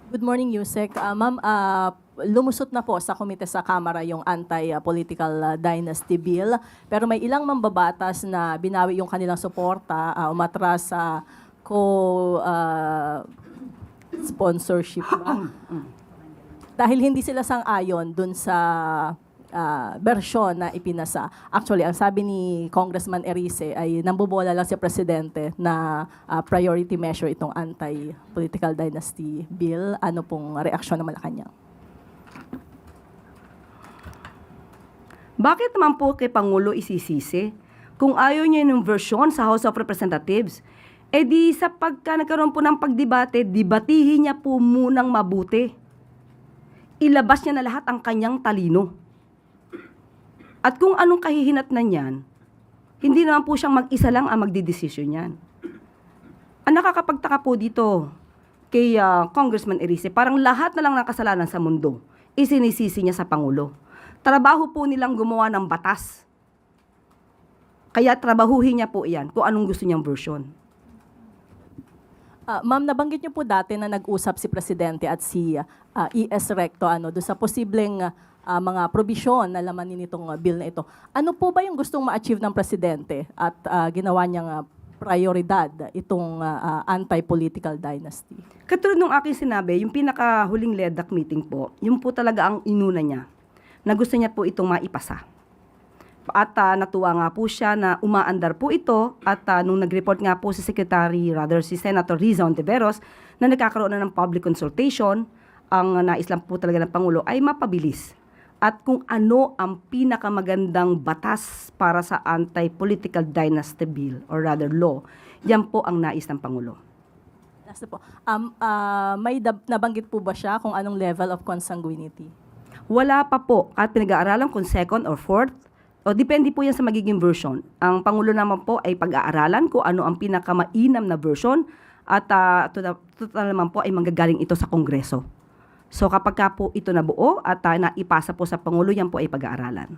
Good morning, Yusek. Ma'am, lumusot na po sa komite sa Kamara yung anti-political dynasty bill. Pero may ilang mambabatas na binawi yung kanilang suporta, umatras sa co-sponsorship ba? Dahil hindi sila sang-ayon dun sa bersyon na ipinasa. Actually, ang sabi ni Congressman Erice ay nambobola lang si Presidente na priority measure itong anti-political dynasty bill. Ano pong reaksyon ng Malacanang? Bakit naman po kay Pangulo isisisi? Kung ayaw niya ng version sa House of Representatives, di sa pagka nagkaroon po ng pagdebate, debatihin niya po munang mabuti. Ilabas niya na lahat ang kanyang talino. At kung anong kahihinatnan niyan, hindi naman po siyang mag-isa lang ang magdidesisyon niyan. Ang nakakapagtaka po dito kay Congressman Erice, parang lahat na lang ng kasalanan sa mundo, isinisisi niya sa Pangulo. Trabaho po nilang gumawa ng batas. Kaya trabahuhin niya po iyan kung anong gusto niyang version. Ma'am, nabanggit niyo po dati na nag-usap si Presidente at si E.S. Recto doon sa posibleng mga probisyon na laman nitong bill na ito. Ano po ba yung gustong ma-achieve ng Presidente at ginawa niyang prioridad itong anti-political dynasty? Katulad nung aking sinabi, yung pinakahuling LEDAC meeting po, yun po talaga ang inuna niya na gusto niya po itong maipasa. At natuwa nga po siya na umaandar po ito at nung nag-report nga po si si Senator Riza Ontiveros na nagkakaroon na ng public consultation, ang nais lang po talaga ng Pangulo ay mapabilis. At kung ano ang pinakamagandang batas para sa anti-political dynasty bill or rather law, yan po ang nais ng Pangulo. Last po, may nabanggit po ba siya kung anong level of consanguinity? Wala pa po at pinag-aaralan kung second or fourth. O depende po yan sa magiging version. Ang Pangulo naman po ay pag-aaralan kung ano ang pinakamainam na version at total naman po ay manggagaling ito sa Kongreso. So kapag ka po ito nabuo at naipasa po sa Pangulo, yan po ay pag-aaralan.